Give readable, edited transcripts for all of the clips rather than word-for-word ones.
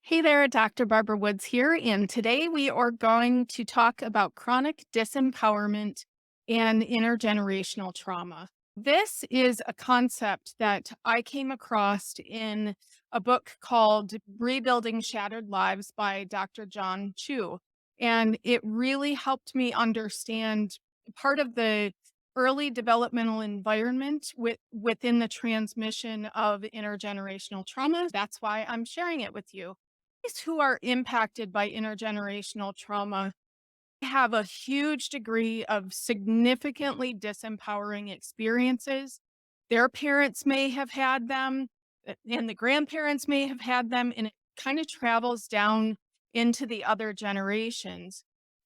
Hey there, Dr. Barbara Woods here, and today we are going to talk about chronic disempowerment and intergenerational trauma. This is a concept that I came across in a book called Rebuilding Shattered Lives by Dr. John Chu, and it really helped me understand part of the early developmental environment within the transmission of intergenerational trauma. That's why I'm sharing it with you. Who are impacted by intergenerational trauma have a huge degree of significantly disempowering experiences. Their parents may have had them, and the grandparents may have had them, and it kind of travels down into the other generations.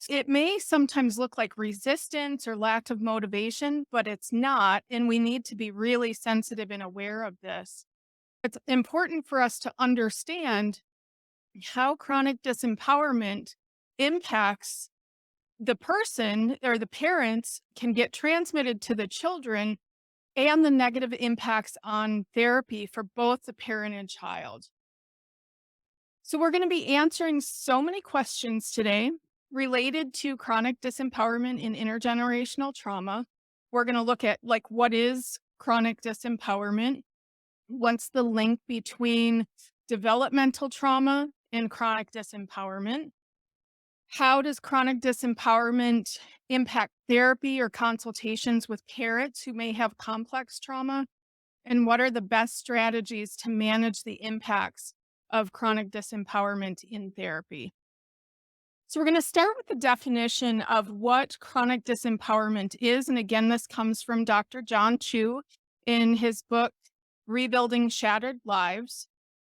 It may sometimes look like resistance or lack of motivation, but it's not. And we need to be really sensitive and aware of this. It's important for us to understand how chronic disempowerment impacts the person or the parents can get transmitted to the children and the negative impacts on therapy for both the parent and child. So, we're going to be answering so many questions today related to chronic disempowerment and intergenerational trauma. We're going to look at what is chronic disempowerment? What's the link between developmental trauma and chronic disempowerment? How does chronic disempowerment impact therapy or consultations with parents who may have complex trauma? And what are the best strategies to manage the impacts of chronic disempowerment in therapy? So, we're going to start with the definition of what chronic disempowerment is. And again, this comes from Dr. John Chu in his book, Rebuilding Shattered Lives.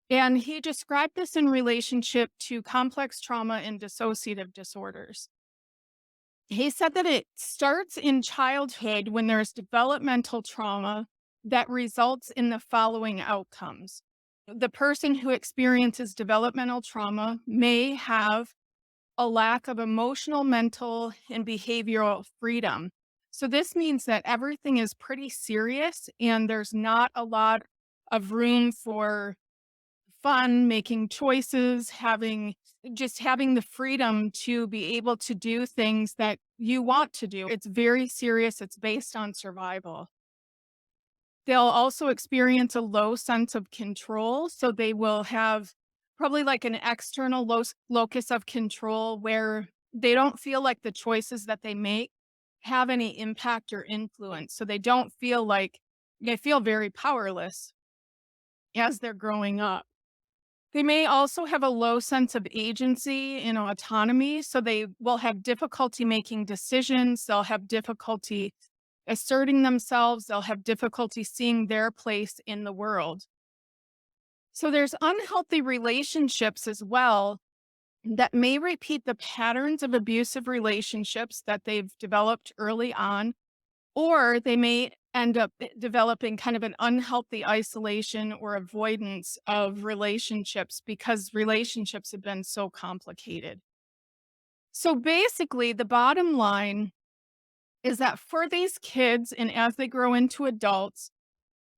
And he described this in relationship to complex trauma and dissociative disorders. He said that it starts in childhood when there's developmental trauma that results in the following outcomes. The person who experiences developmental trauma may have a lack of emotional, mental, and behavioral freedom. So, this means that everything is pretty serious and there's not a lot of room for fun, making choices, having the freedom to be able to do things that you want to do. It's very serious. It's based on survival. They'll also experience a low sense of control. So they will have probably like an external locus of control where they don't feel like the choices that they make have any impact or influence. So they feel very powerless as they're growing up. They may also have a low sense of agency and autonomy, so they will have difficulty making decisions. They'll have difficulty asserting themselves. They'll have difficulty seeing their place in the world. So there's unhealthy relationships as well that may repeat the patterns of abusive relationships that they've developed early on, or they may end up developing kind of an unhealthy isolation or avoidance of relationships because relationships have been so complicated. So basically, the bottom line is that for these kids and as they grow into adults,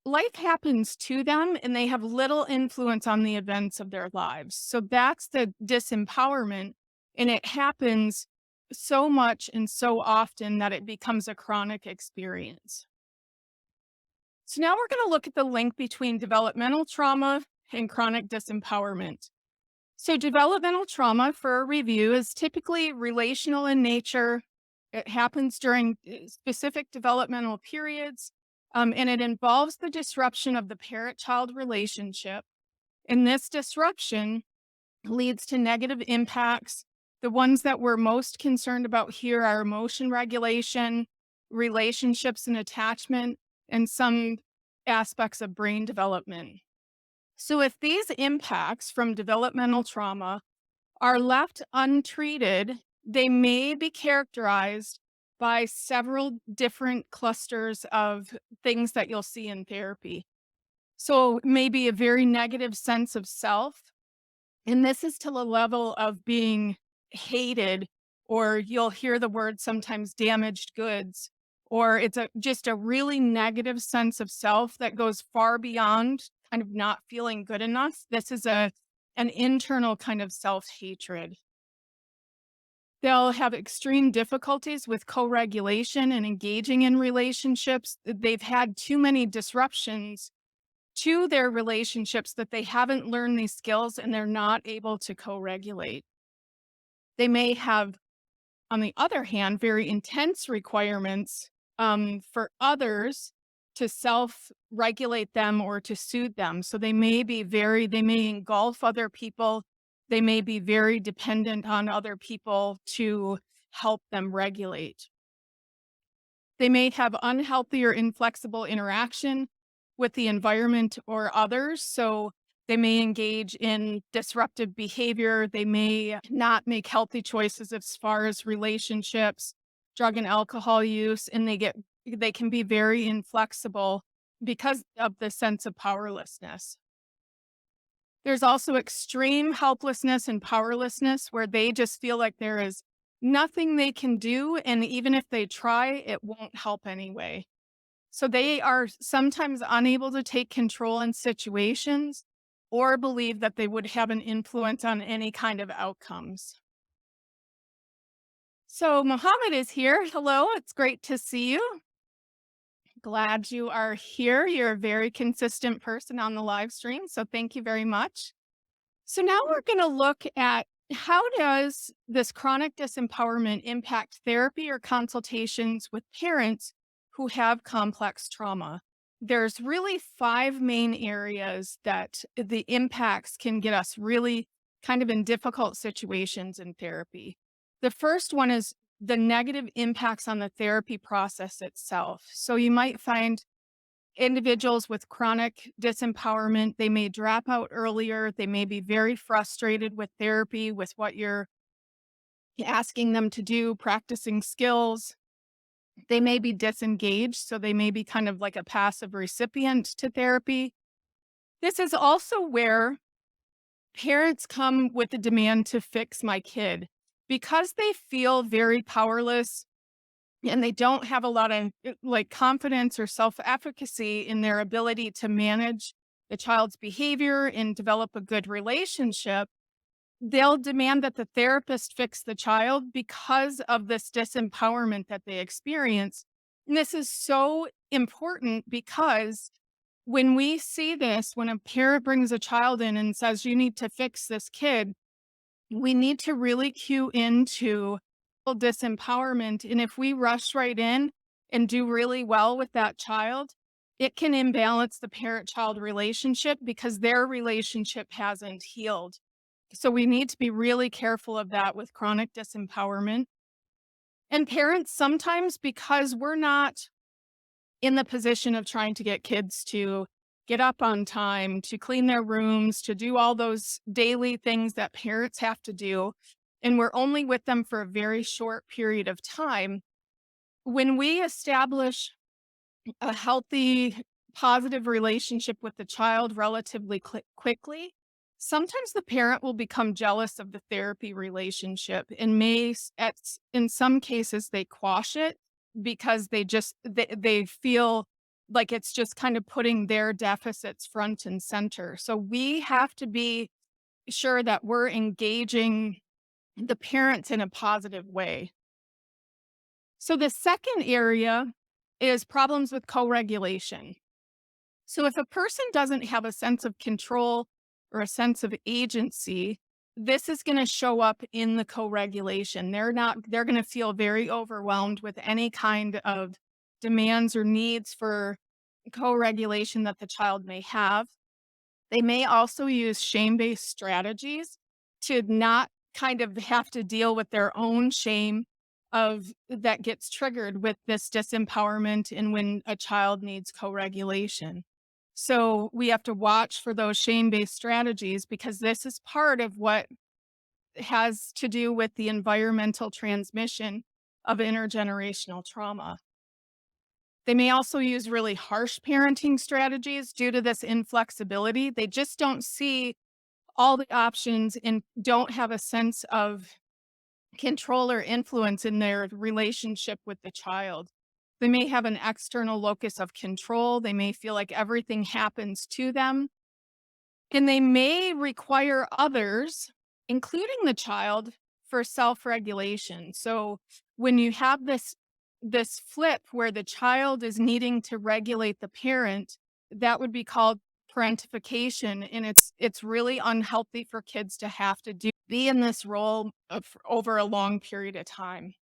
life happens to them and they have little influence on the events of their lives. So that's the disempowerment. And it happens so much and so often that it becomes a chronic experience. So now we're going to look at the link between developmental trauma and chronic disempowerment. So, developmental trauma, for a review, is typically relational in nature. It happens during specific developmental periods, and it involves the disruption of the parent child relationship. And this disruption leads to negative impacts. The ones that we're most concerned about here are emotion regulation, relationships and attachment, and some aspects of brain development. So, if these impacts from developmental trauma are left untreated, they may be characterized by several different clusters of things that you'll see in therapy. So, maybe a very negative sense of self. And this is to the level of being hated, or you'll hear the word sometimes damaged goods, or just a really negative sense of self that goes far beyond kind of not feeling good enough. This is an internal kind of self hatred. They'll have extreme difficulties with co regulation and engaging in relationships. They've had too many disruptions to their relationships that they haven't learned these skills and they're not able to co regulate. They may have, on the other hand, very intense requirements for others to self regulate them or to soothe them. So they may engulf other people. They may be very dependent on other people to help them regulate. They may have unhealthy or inflexible interaction with the environment or others. So they may engage in disruptive behavior. They may not make healthy choices as far as relationships, drug and alcohol use, and they can be very inflexible because of the sense of powerlessness. There's also extreme helplessness and powerlessness where they just feel like there is nothing they can do. And even if they try, it won't help anyway. So they are sometimes unable to take control in situations or believe that they would have an influence on any kind of outcomes. So Mohammed is here. Hello, it's great to see you. Glad you are here. You're a very consistent person on the live stream. So thank you very much. So now we're going to look at how does this chronic disempowerment impact therapy or consultations with parents who have complex trauma. There's really five main areas that the impacts can get us really kind of in difficult situations in therapy. The first one is the negative impacts on the therapy process itself. So you might find individuals with chronic disempowerment, they may drop out earlier. They may be very frustrated with therapy, with what you're asking them to do, practicing skills. They may be disengaged, so they may be kind of like a passive recipient to therapy. This is also where parents come with the demand to fix my kid because they feel very powerless and they don't have a lot of like confidence or self-efficacy in their ability to manage the child's behavior and develop a good relationship. They'll demand that the therapist fix the child because of this disempowerment that they experience. And this is so important because when we see this, when a parent brings a child in and says, you need to fix this kid, we need to really cue into disempowerment. And if we rush right in and do really well with that child, it can imbalance the parent child relationship because their relationship hasn't healed. So we need to be really careful of that with chronic disempowerment. And parents, sometimes because we're not in the position of trying to get kids to get up on time, to clean their rooms, to do all those daily things that parents have to do, and we're only with them for a very short period of time. When we establish a healthy, positive relationship with the child relatively quickly, sometimes the parent will become jealous of the therapy relationship and in some cases, they quash it because they feel like it's just kind of putting their deficits front and center. So we have to be sure that we're engaging the parents in a positive way. So the second area is problems with co-regulation. So if a person doesn't have a sense of control or a sense of agency, this is going to show up in the co-regulation. They're going to feel very overwhelmed with any kind of demands or needs for co-regulation that the child may have. They may also use shame-based strategies to not kind of have to deal with their own shame of that gets triggered with this disempowerment and when a child needs co-regulation. So we have to watch for those shame-based strategies because this is part of what has to do with the environmental transmission of intergenerational trauma. They may also use really harsh parenting strategies due to this inflexibility. They just don't see all the options and don't have a sense of control or influence in their relationship with the child. They may have an external locus of control. They may feel like everything happens to them. And they may require others, including the child, for self-regulation. So when you have this flip where the child is needing to regulate the parent, that would be called parentification. And it's really unhealthy for kids to have to be in this role over a long period of time.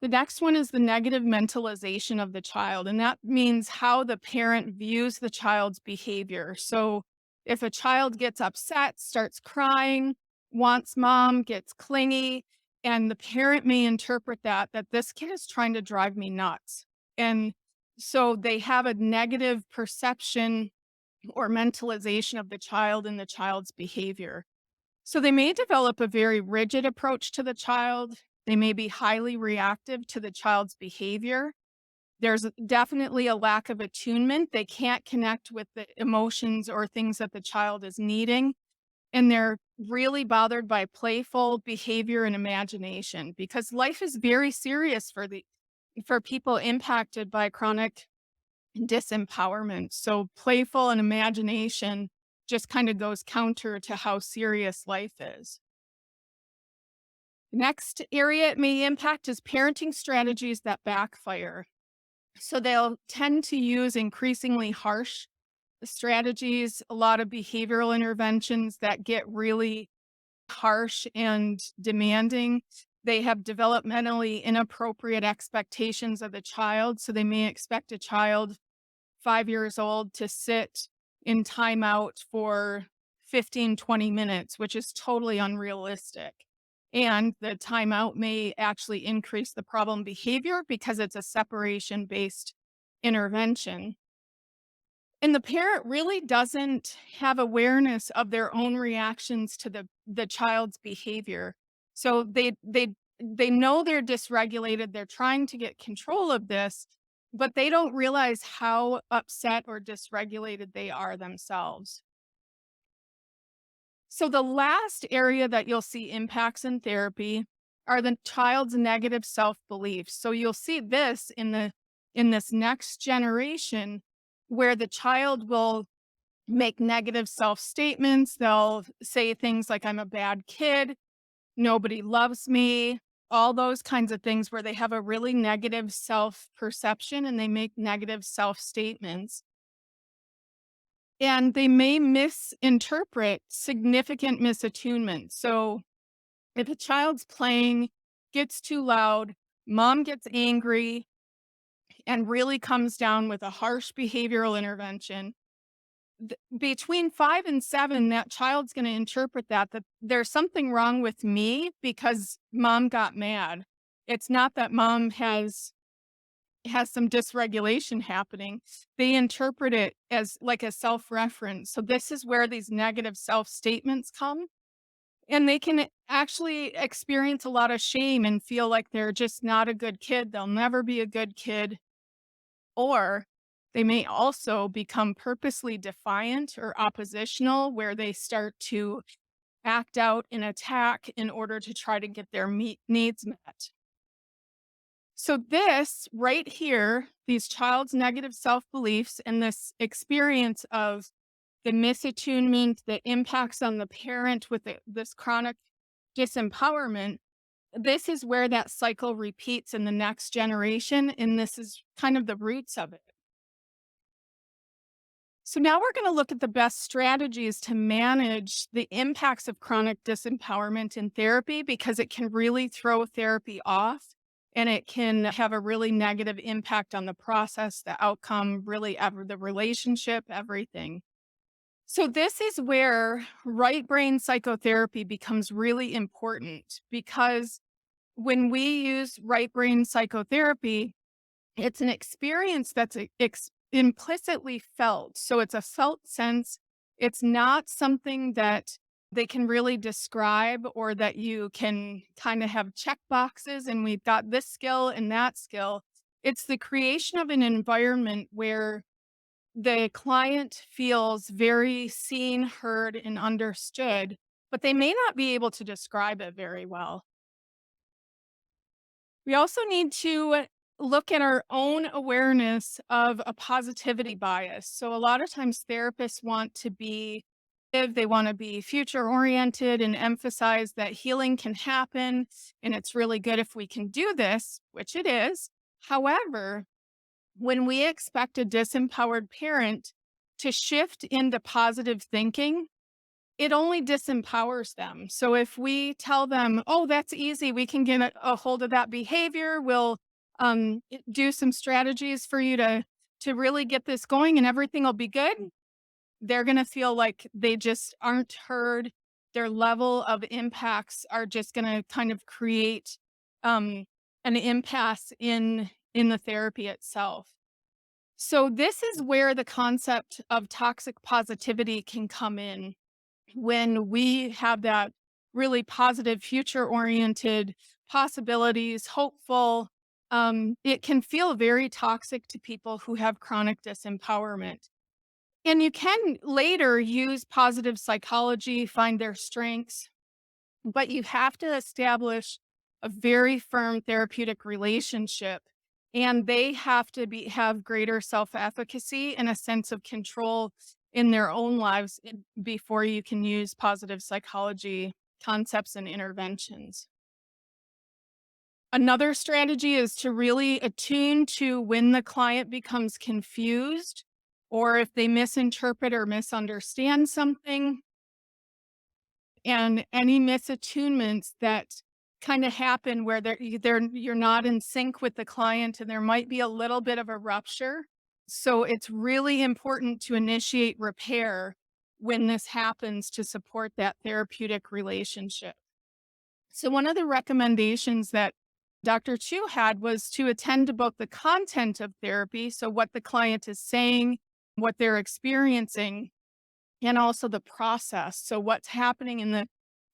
The next one is the negative mentalization of the child, and that means how the parent views the child's behavior. So, if a child gets upset, starts crying, wants mom, gets clingy, and the parent may interpret that this kid is trying to drive me nuts. And so they have a negative perception or mentalization of the child and the child's behavior. So they may develop a very rigid approach to the child. They may be highly reactive to the child's behavior. There's definitely a lack of attunement. They can't connect with the emotions or things that the child is needing. And they're really bothered by playful behavior and imagination because life is very serious for people impacted by chronic disempowerment. So playful and imagination just kind of goes counter to how serious life is. Next area it may impact is parenting strategies that backfire. So they'll tend to use increasingly harsh strategies, a lot of behavioral interventions that get really harsh and demanding. They have developmentally inappropriate expectations of the child. So they may expect a child 5 years old to sit in timeout for 15, 20 minutes, which is totally unrealistic. And the timeout may actually increase the problem behavior because it's a separation based intervention. And the parent really doesn't have awareness of their own reactions to the child's behavior. So they know they're dysregulated, they're trying to get control of this, but they don't realize how upset or dysregulated they are themselves. So the last area that you'll see impacts in therapy are the child's negative self-beliefs. So you'll see this in this next generation where the child will make negative self-statements. They'll say things like I'm a bad kid, nobody loves me, all those kinds of things where they have a really negative self-perception and they make negative self-statements. And they may misinterpret significant misattunement. So if a child's playing, gets too loud, mom gets angry, and really comes down with a harsh behavioral intervention, between 5 and 7, that child's going to interpret that there's something wrong with me because mom got mad. It's not that mom has some dysregulation happening. They interpret it as like a self-reference. So this is where these negative self-statements come. And they can actually experience a lot of shame and feel like they're just not a good kid. They'll never be a good kid. Or they may also become purposely defiant or oppositional, where they start to act out and attack in order to try to get their needs met. So, this right here, these child's negative self beliefs and this experience of the misattunement that impacts on the parent with this chronic disempowerment, this is where that cycle repeats in the next generation. And this is kind of the roots of it. So, now we're going to look at the best strategies to manage the impacts of chronic disempowerment in therapy because it can really throw therapy off and it can have a really negative impact on the process, the outcome, really the relationship, everything. So, this is where right brain psychotherapy becomes really important because when we use right brain psychotherapy, it's an experience that's implicitly felt. So, it's a felt sense. It's not something that they can really describe or that you can kind of have check boxes and we've got this skill and that skill. It's the creation of an environment where the client feels very seen, heard, and understood, but they may not be able to describe it very well. We also need to look at our own awareness of a positivity bias. So a lot of times therapists want to be if they want to be future oriented and emphasize that healing can happen and it's really good if we can do this, which it is. However, when we expect a disempowered parent to shift into positive thinking, it only disempowers them. So if we tell them, "Oh, that's easy. We can get a hold of that behavior. We'll do some strategies for you to really get this going, and everything will be good." They're going to feel like they just aren't heard. Their level of impacts are just going to kind of create um, an impasse in the therapy itself. So this is where the concept of toxic positivity can come in when we have that really positive, future oriented possibilities, hopeful. It can feel very toxic to people who have chronic disempowerment. And you can later use positive psychology, find their strengths, but you have to establish a very firm therapeutic relationship. And they have to have greater self-efficacy and a sense of control in their own lives before you can use positive psychology concepts and interventions. Another strategy is to really attune to when the client becomes confused or if they misinterpret or misunderstand something, and any misattunements that kind of happen where you're not in sync with the client and there might be a little bit of a rupture. So it's really important to initiate repair when this happens to support that therapeutic relationship. So one of the recommendations that Dr. Chu had was to attend to both the content of therapy, so what the client is saying, what they're experiencing, and also the process. So, what's happening in the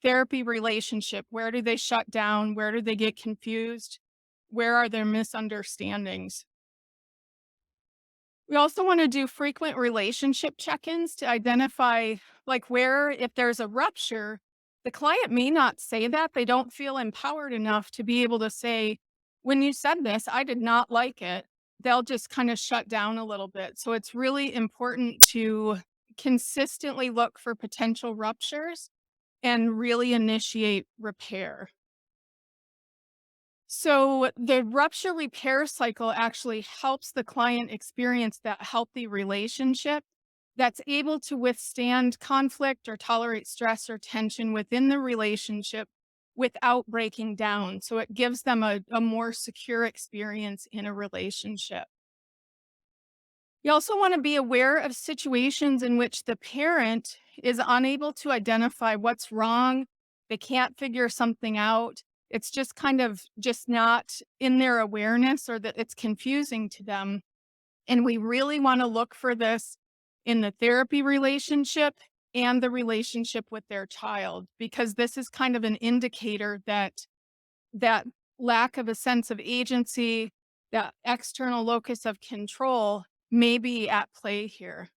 therapy relationship? Where do they shut down? Where do they get confused? Where are their misunderstandings? We also want to do frequent relationship check ins to identify, like, where, if there's a rupture, the client may not say that. They don't feel empowered enough to be able to say, when you said this, I did not like it. They'll just kind of shut down a little bit. So, it's really important to consistently look for potential ruptures and really initiate repair. So the rupture repair cycle actually helps the client experience that healthy relationship that's able to withstand conflict or tolerate stress or tension within the relationship without breaking down. So it gives them a more secure experience in a relationship. You also want to be aware of situations in which the parent is unable to identify what's wrong. They can't figure something out. It's just kind of just not in their awareness, or that it's confusing to them. And we really want to look for this in the therapy relationship and the relationship with their child, because this is kind of an indicator that that lack of a sense of agency, that external locus of control may be at play here.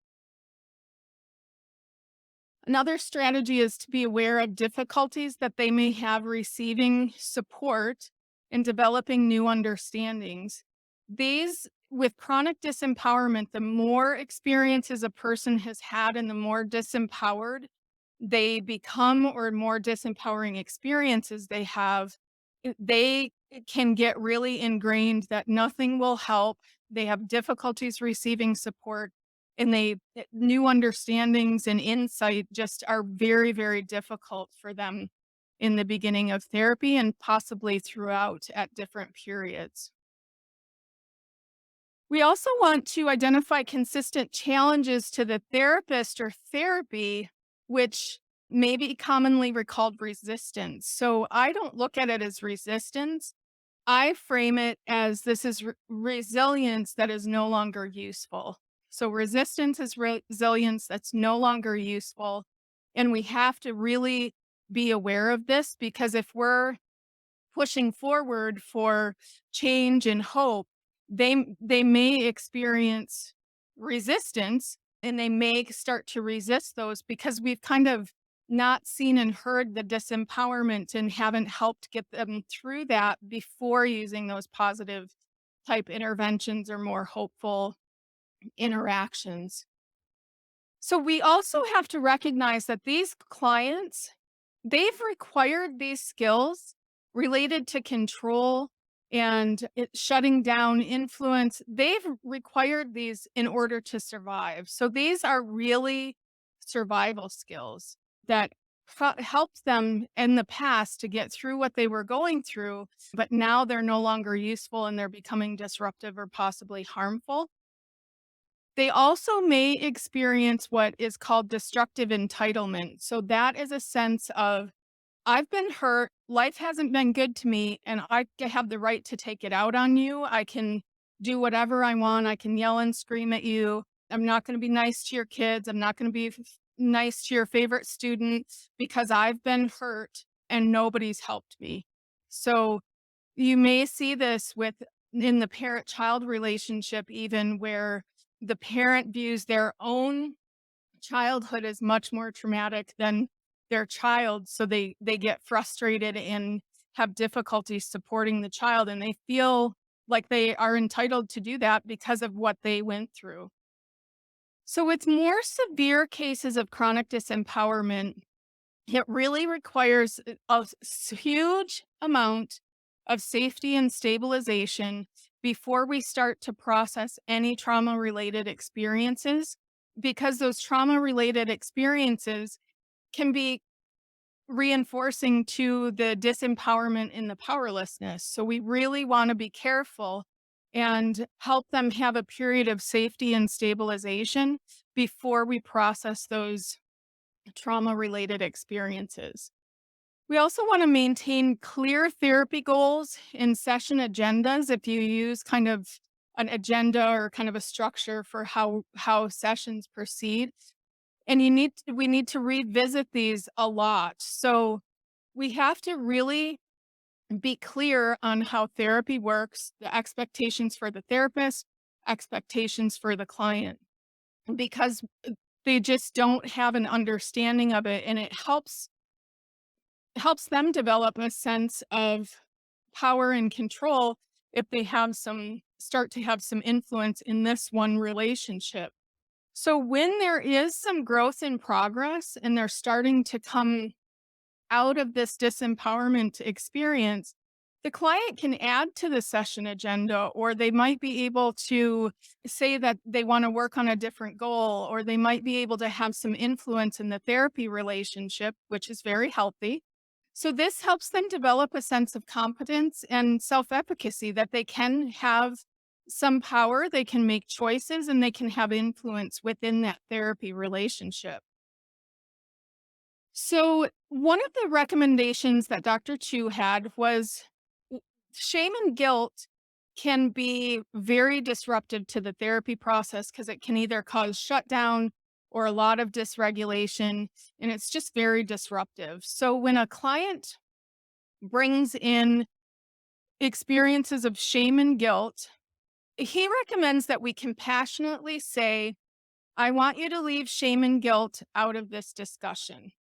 Another strategy is to be aware of difficulties that they may have receiving support and developing new understandings. These, with chronic disempowerment, the more experiences a person has had and the more disempowered they become, or more disempowering experiences they have, they can get really ingrained that nothing will help. They have difficulties receiving support, and new understandings and insight just are very, very difficult for them in the beginning of therapy and possibly throughout at different periods. We also want to identify consistent challenges to the therapist or therapy, which may be commonly recalled resistance. So I don't look at it as resistance. I frame it as this is resilience that is no longer useful. So resistance is resilience that's no longer useful. And we have to really be aware of this, because if we're pushing forward for change and hope, they may experience resistance, and they may start to resist those because we've kind of not seen and heard the disempowerment and haven't helped get them through that before using those positive type interventions or more hopeful interactions. So we also have to recognize that these clients, they've required these skills related to control and shutting down influence. They've required these in order to survive. So these are really survival skills that helped them in the past to get through what they were going through, but now they're no longer useful and they're becoming disruptive or possibly harmful. They also may experience what is called destructive entitlement. So that is a sense of, I've been hurt, life hasn't been good to me, and have the right to take it out on you. I can do whatever I want. I can yell and scream at you. I'm not going to be nice to your kids. I'm not going to be nice to your favorite student because I've been hurt and nobody's helped me. So you may see this with in the parent-child relationship, even where the parent views their own childhood as much more traumatic than their child, so they get frustrated and have difficulty supporting the child, and they feel like they are entitled to do that because of what they went through. So with more severe cases of chronic disempowerment, it really requires huge amount of safety and stabilization before we start to process any trauma related experiences, because those trauma related experiences can be reinforcing to the disempowerment and the powerlessness. So we really want to be careful and help them have a period of safety and stabilization before we process those trauma related experiences. We also want to maintain clear therapy goals in session agendas. If you use kind of an agenda or kind of a structure for how sessions proceed, and we need to revisit these a lot. So we have to really be clear on how therapy works, the expectations for the therapist, expectations for the client, because they just don't have an understanding of it, and it helps them develop a sense of power and control if they have some start to have some influence in this one relationship. So when there is some growth in progress and they're starting to come out of this disempowerment experience, the client can add to the session agenda, or they might be able to say that they want to work on a different goal, or they might be able to have some influence in the therapy relationship, which is very healthy. So this helps them develop a sense of competence and self-efficacy, that they can have some power, they can make choices, and they can have influence within that therapy relationship. So one of the recommendations that Dr. Chu had was, shame and guilt can be very disruptive to the therapy process because it can either cause shutdown or a lot of dysregulation, and it's just very disruptive. So when a client brings in experiences of shame and guilt, he recommends that we compassionately say, I want you to leave shame and guilt out of this discussion.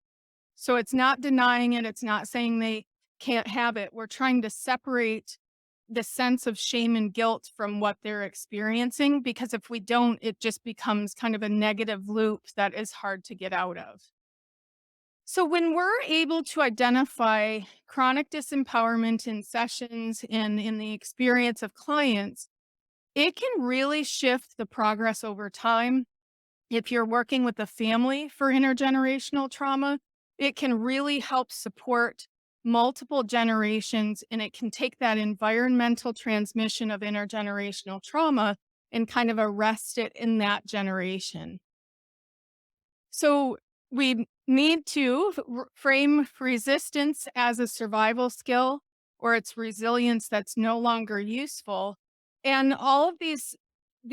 So it's not denying it, it's not saying they can't have it. We're trying to separate the sense of shame and guilt from what they're experiencing, because if we don't, it just becomes kind of a negative loop that is hard to get out of. So when we're able to identify chronic disempowerment in sessions and in the experience of clients, it can really shift the progress over time. If you're working with a family for intergenerational trauma, it can really help support multiple generations, and it can take that environmental transmission of intergenerational trauma and kind of arrest it in that generation. So we need to frame resistance as a survival skill, or it's resilience that's no longer useful. And all of these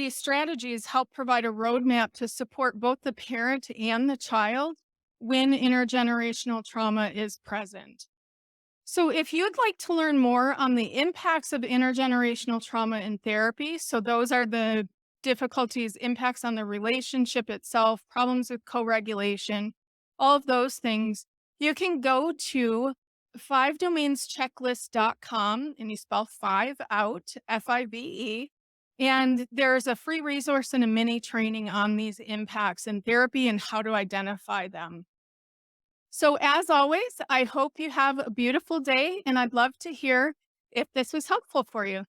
strategies help provide a roadmap to support both the parent and the child when intergenerational trauma is present. So, if you'd like to learn more on the impacts of intergenerational trauma in therapy, so those are the difficulties, impacts on the relationship itself, problems with co regulation, all of those things, you can go to 5domainschecklist.com, and you spell five out, FIVE. And there's a free resource and a mini training on these impacts in therapy and how to identify them. So, as always, I hope you have a beautiful day, and I'd love to hear if this was helpful for you.